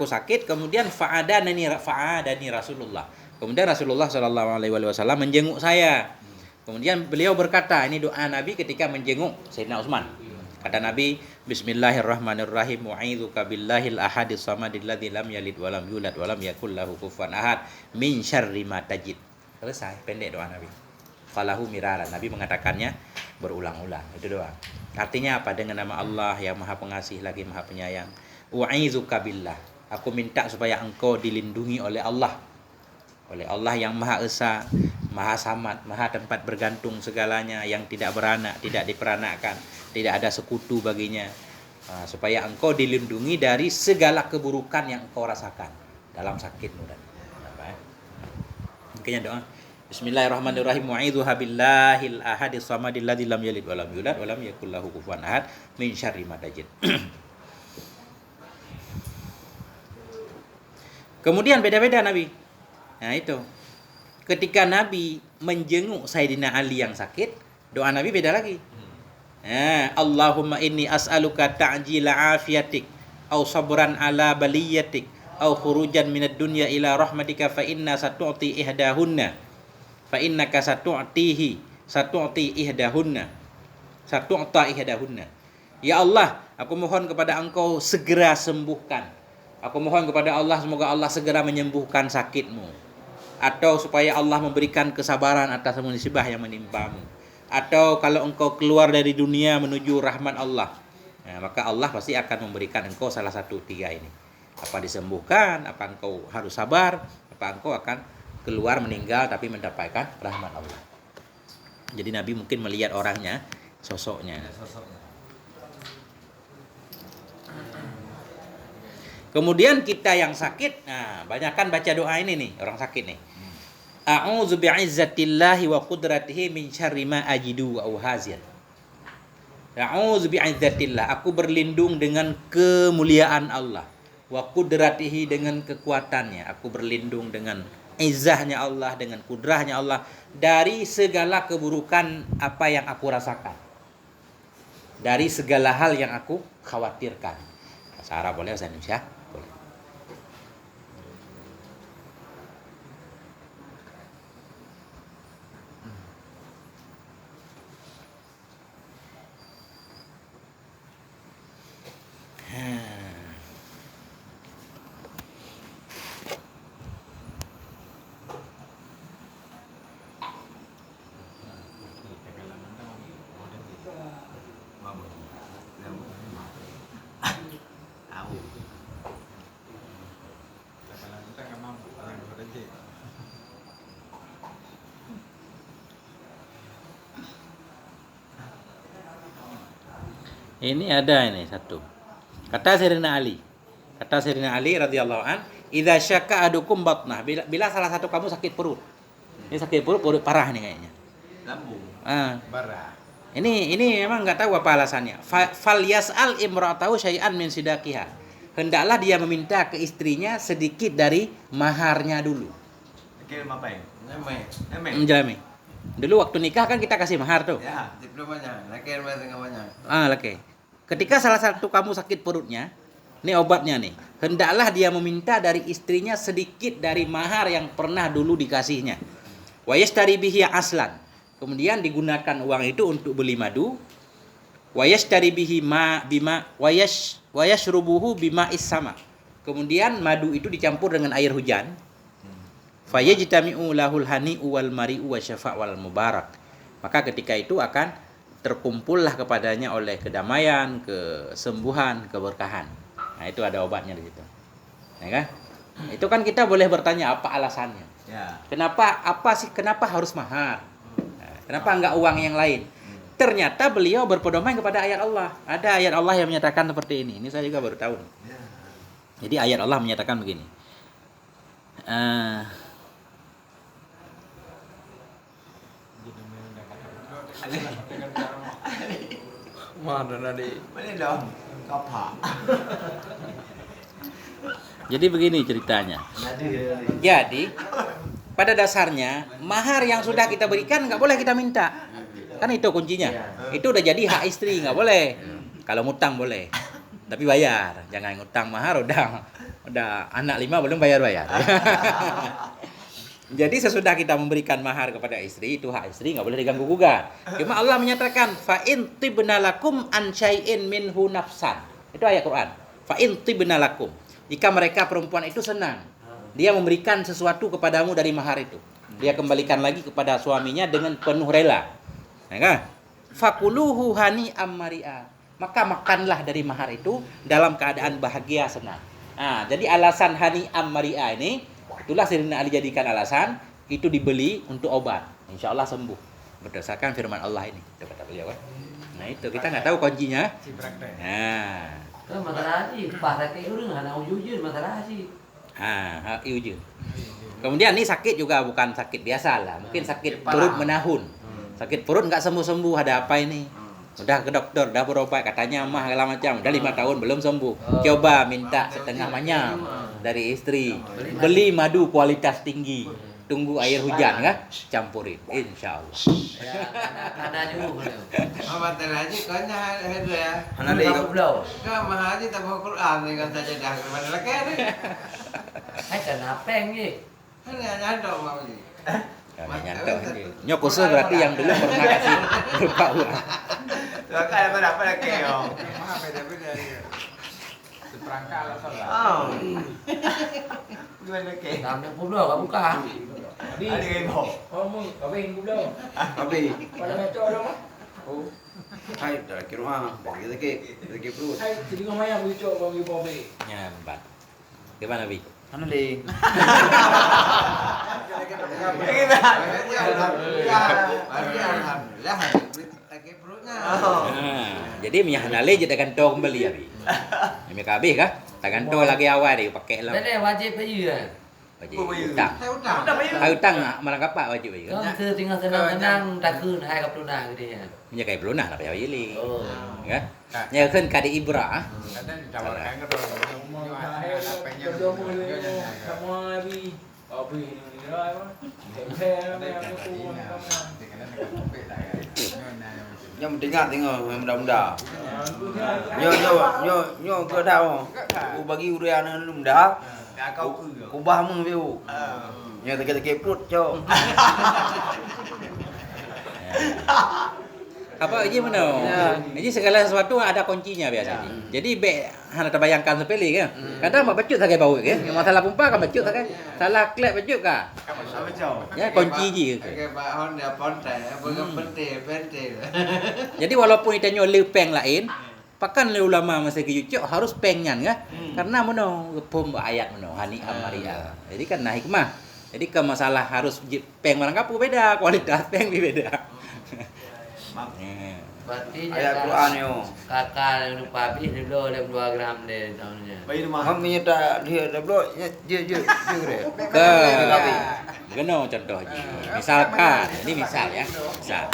sakit, kemudian fa'adani Rasulullah. Kemudian Rasulullah Shallallahu alaihi wasallam menjenguk saya. Kemudian beliau berkata, ini doa Nabi ketika menjenguk Sayyidina Utsman. Kata Nabi, Bismillahirrahmanirrahim, wa'idzuka billahil ahadis samadil ladzi lam yalid wa lam yulad wa lam yakul lahu kufuwan ahad min syarri ma tajid. Selesai, pendek doa Nabi. Falahu miraran. Nabi mengatakannya berulang-ulang. Itu doa. Artinya apa? Dengan nama Allah yang Maha Pengasih lagi Maha Penyayang. Wa'idzuka billah. Aku minta supaya engkau dilindungi oleh Allah. Oleh Allah yang Maha Esa, Maha Samad, Maha tempat bergantung segalanya, yang tidak beranak, tidak diperanakkan, tidak ada sekutu baginya. Supaya engkau dilindungi dari segala keburukan yang engkau rasakan dalam sakitmu dan makanya doa Bismillahirrahmanirrahim, wa'idzuha billahil ahadis samadil ladzi lam yalid wa lam yulad wa lam yakul lahu kufuwan ahad min syarri ma tajid. Kemudian beda-beda Nabi. Nah itu. Ketika Nabi menjenguk Sayyidina Ali yang sakit, doa Nabi beda lagi. Allahumma inni as'aluka ta'jila afiyatik au sabran ala baliyatik au khurujan minad dunya ila rahmatika fa inna satu'ti ihdahunna fa innaka satu'ti ihdahunna. Ya Allah, aku mohon kepada Engkau segera sembuhkan. Aku mohon kepada Allah semoga Allah segera menyembuhkan sakitmu. Atau supaya Allah memberikan kesabaran atas musibah yang menimpamu. Atau kalau engkau keluar dari dunia menuju rahmat Allah, maka Allah pasti akan memberikan engkau salah satu tiga ini. Apa disembuhkan, apa engkau harus sabar, apa engkau akan keluar meninggal tapi mendapatkan rahmat Allah. Jadi Nabi mungkin melihat orangnya, sosoknya. Kemudian kita yang sakit, banyakkan baca doa ini nih, orang sakit nih. A'udzu bi'izzatillahi wa qudratihi min syarri ma ajidu wa uhazir. A'udzu bi'izzatillah, aku berlindung dengan kemuliaan Allah. Wa qudratihi, dengan kekuatannya. Aku berlindung dengan izzahnya Allah, dengan kudrahnya Allah dari segala keburukan apa yang aku rasakan. Dari segala hal yang aku khawatirkan. Bahasa Arab boleh, bahasa Indonesia boleh. Ini ada ini satu. Kata Sayyidina Ali radhiyallahu an, "Idza syakka adukum batnah." Bila salah satu kamu sakit perut. Ini sakit perut parah nih kayaknya. Lambung. Parah. Ini memang enggak tahu apa alasannya. Fal yas'al imra'atahu syai'an min sidaqiha. Hendaklah dia meminta ke istrinya sedikit dari maharnya dulu. Kirim apa ya? Nemeh. Menjalami. Dulu waktu nikah kan kita kasih mahar tuh. Ya, diplomanya. Laki namanya. Laki. Ketika salah satu kamu sakit perutnya, ini obatnya nih. Hendaklah dia meminta dari istrinya sedikit dari mahar yang pernah dulu dikasihnya. Wa yashtari bihi aslan. Kemudian digunakan uang itu untuk beli madu. Wa yashtari bihi wa yashrubuhu bima is-sama. Kemudian madu itu dicampur dengan air hujan. Fa yajtami'u lahul hani'u wal mari'u wa syafa' wal mubarak. Maka ketika itu akan terkumpullah kepadanya oleh kedamaian, kesembuhan, keberkahan. Nah, itu ada obatnya di situ. Ya kan? Itu kan kita boleh bertanya apa alasannya. Ya. Kenapa harus mahar? Nah, kenapa enggak uang yang lain? Ternyata beliau berpedoman kepada ayat Allah. Ada ayat Allah yang menyatakan seperti ini. Ini saya juga baru tahu. Jadi ayat Allah menyatakan begini. Mana tadi? Mana dong? Kapak. Jadi begini ceritanya. Jadi pada dasarnya mahar yang sudah kita berikan nggak boleh kita minta. Kan itu kuncinya. Itu udah jadi hak istri, nggak boleh. Kalau ngutang boleh. Tapi bayar. Jangan ngutang mahar udah anak 5 belum bayar. Jadi sesudah kita memberikan mahar kepada istri, itu hak istri, nggak boleh diganggu gugat. Cuma Allah menyatakan fa in tibna lakum an syai'in minhu nafsan. Itu ayat Quran. Fa in tibna lakum. Jika mereka perempuan itu senang, dia memberikan sesuatu kepadamu dari mahar itu. Dia kembalikan lagi kepada suaminya dengan penuh rela. Ya kan? Fakuluhu hani'am mari'a. Maka makanlah dari mahar itu dalam keadaan bahagia senang. Nah, jadi alasan hani'am mari'a ini, itulah Sayyidina Ali jadikan alasan itu dibeli untuk obat. Insya Allah sembuh berdasarkan firman Allah ini. Itu kata beliau kan. Nah itu kita nggak tahu kuncinya. Nah. Masalah sih, pasal kayak udah nggak tahu jujur masalah sih. Ujung. Kemudian ini sakit juga bukan sakit biasa lah. Mungkin sakit perut menahun. Sakit perut nggak sembuh-sembuh, ada apa ini? Udah ke dokter, udah berobat, katanya mah segala macam. Udah 5 tahun belum sembuh. Coba minta setengah manyam dari istri. Beli madu kualitas tinggi. Tunggu air hujan kan? Campurin, insya Allah. Karena juga. Apa tadi kan ada ya? Mana deh? Kau mahaji tak bawa Quran dengan saja dah kepada laki ni. Kenapa ini? Ada ada mau ni. Nyantok ini. Nyok khusus berarti yang dulu pernah kasih berupa uang. Laki apa dapat laki yo? Maha beda-beda dia. Seperangkat lah salah. Oh. Gimana laki? Kami pun belum buka. Ada ibu. Kamu kawin belum? Abi. Pada macam dong. Oh. Hai, dah kira rumah. Lagi perut. Hai, jadi ngomong yang lucu bagi Bobby. Nyambat. Gimana, Bi? Mana deh? Alhamdulillah lagi perutnya. Jadi minyak nale je dah gantung kembali ya, Bi. Minyak habis kah? Tak gantung lagi awal dia pakai lah. Ini wajib bayar. Wajib hutang. Saya utang. Hai hutang malang kapak wajib bayar. Kan tu tinggal senang-senang tak kun hai kap tunang gitu ya. Minyak kayak pelunah lah payah ili. Oh. Kan? Nya kan kada ibra. Kadang ditawarkan ke orang rumah apa yang sama Abi. Abi ni apa? Yang penting tengok mudah-mudah. Nyo ke dah. Bagi urian lu dah. Kau ku. Kubah mung view. Nya tak perut cok. Apa aja mana? Jadi segala sesuatu ada kuncinya biasanya. Jadi hana terbayangkan sepele kan. Kadang mak becut sakai bau kan. Yang masalah pumpa kan becut sakai. Salah klep becut ka. Macam. Ya kunci je. Pakai Pak Honda Ponte, bukan pentil. Jadi walaupun ditanya lepeng lain, pakan le ulama masa ke yucuk harus pengnyan kan. Karena mana pom ayat mana hani amaria. Jadi kan nah hikmah. Jadi ke masalah harus peng barang kapu beda, kualitas peng beda. Berarti Ayat Quran yo. kakak lupa habis dulu dalam 2 gram deh tahunnya. Bayi rumah. Ham minta dia dah blok je kre. Begini contoh aja. Misalkan, ini misal ya. Misal.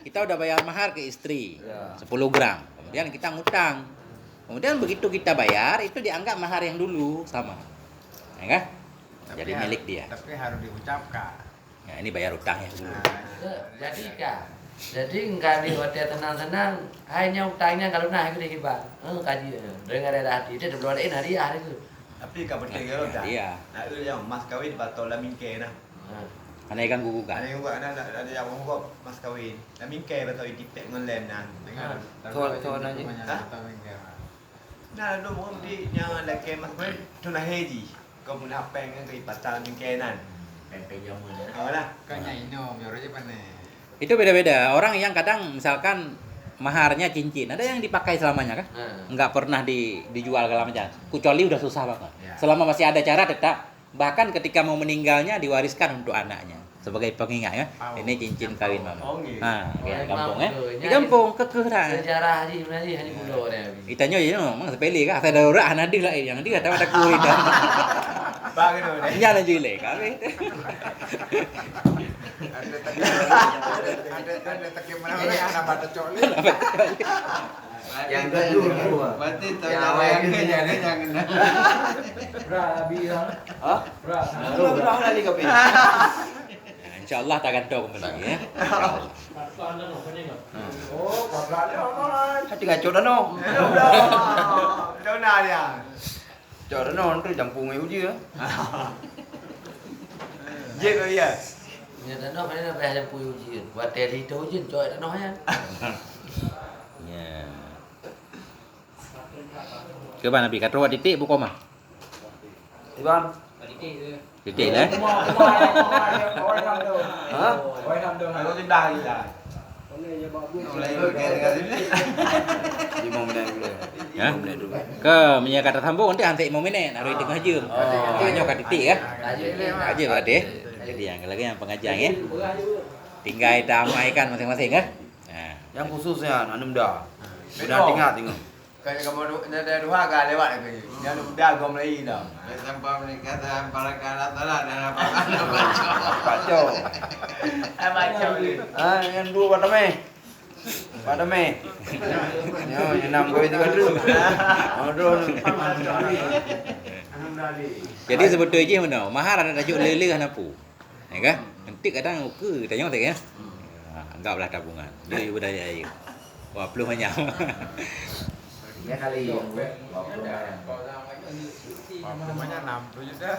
Kita udah bayar mahar ke istri 10 gram. Kemudian kita ngutang. Kemudian begitu kita bayar itu dianggap mahar yang dulu sama. Ya kan? Jadi milik dia. Tapi harus diucapkan. Nah, ini bayar utang yang dulu. Jadi kak, jadi enggak di hotel tenang-tenang, hanya utangnya kalau nah itu dihibah. Kaji dengar ada hati dia belum ada hadiah itu. Tapi kau penting kalau dah. Iya. Nah, itu yang mas kawin patol lah mingke nah. Karena ikan gugukan. Ada yang buat ada yang buat mas kawin. Lah mingke patol dipek ngelem nah. Dengar. Tuan aja. Nah, lu mau di yang laki mas kawin tu nak haji. Kau pun apa yang kau pacar mingke nah. Pempek jamu ya. Oh lah. Kanya inom, ya orang mana? Itu beda-beda. Orang yang kadang misalkan maharnya cincin, ada yang dipakai selamanya kan? Enggak pernah dijual segala macam. Kecuali udah susah banget. Ya. Selama masih ada cara tetap Bahkan ketika mau meninggalnya diwariskan untuk anaknya sebagai pengingat ya. Ini cincin kawin mama. Oh, gitu. Nah, di kampung ya. Mampu. Di kampung kekeh dah. Sejarah Haji Haji Mudo dia. Ditanya je memang sepele kah? Saya darurat anak dia lah yang dia tahu ada kuih dah. Bang itu deh. Nyala jile kah? Ada tekem mana anak pada coli. Yang kedua. Berarti tahu Ya, cara yang awalnya ini jangan. Berat bilang. Hah? Berat. Berapa lagi kau pilih? InsyaAllah tak gantung kembali ya. Oh, berat dia orang. Hati kacau dah no. Đâu nào nhỉ? Cau dah no, tu campur dengan uji ya. Giết rồi à? Nhà nó phải là về là bùi gì và tiền thì tối chứ trời đã nói á. Ya. Ke mana Nabi kata titik buku mah? Iban. Titik lah. Hah? Mày có tin đài gì à? Mulai berkait ini. 5 minit dulu. Ya. 5 minit dulu. Ke minyak kata tambung nanti antik mau minit naruh tengah jam. Tanya kat titik ya. Aja lah deh. Jadi yang lagi yang pengajian ya. Tinggal damaikan masing-masing ya. Nah. Yang khususnya nanam dah. Sudah tengok. Kayak kamu ada dua kali lewat lagi. Yang udah gom lagi dah. Tanpa menikah para kalah telah dan apa-apa baca. Kacau. Macam ni. Ah, yang dua pada me. Pada me. Yo, yang 6 kau itu kan dulu. Aduh. Jadi sebetulnya mana? Mahar ada tajuk leleh napu. Ya kan? Nanti kadang ukur tanya tak ya. Anggaplah tabungan. Dia budaya air. Wah, belum banyak. 3 kali. Namanya 60 juta.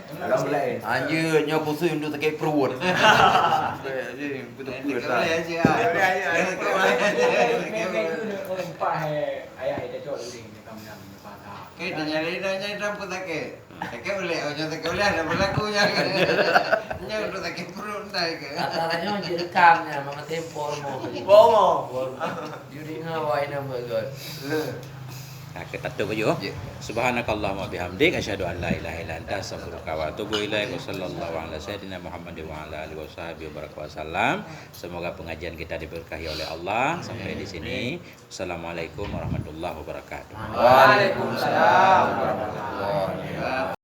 Kalau boleh. Anjir, nyo khusus untuk sakit perut. Jadi, betul-betul Kita boleh aja. Ayah itu cok uling di kampung patah. Kita nyari rambut tak Take boleh, oh take boleh ada berlakunya kan. Nya untuk take perut tak ke. Katanya masih rekamnya, mama tempor mau. Bomo. Judi ngawai nama God. Nah, kita tunggu yuk. Subhanakallahumma bihamdik asyhadu an la ilaha illa anta astaghfiruka wa atubu ilaik. Wassallallahu ala sayyidina Muhammadin wa ala alihi washabihi wasallam. Semoga pengajian kita diberkahi oleh Allah. Sampai di sini. Assalamualaikum warahmatullahi wabarakatuh. Waalaikumsalam warahmatullahi wabarakatuh.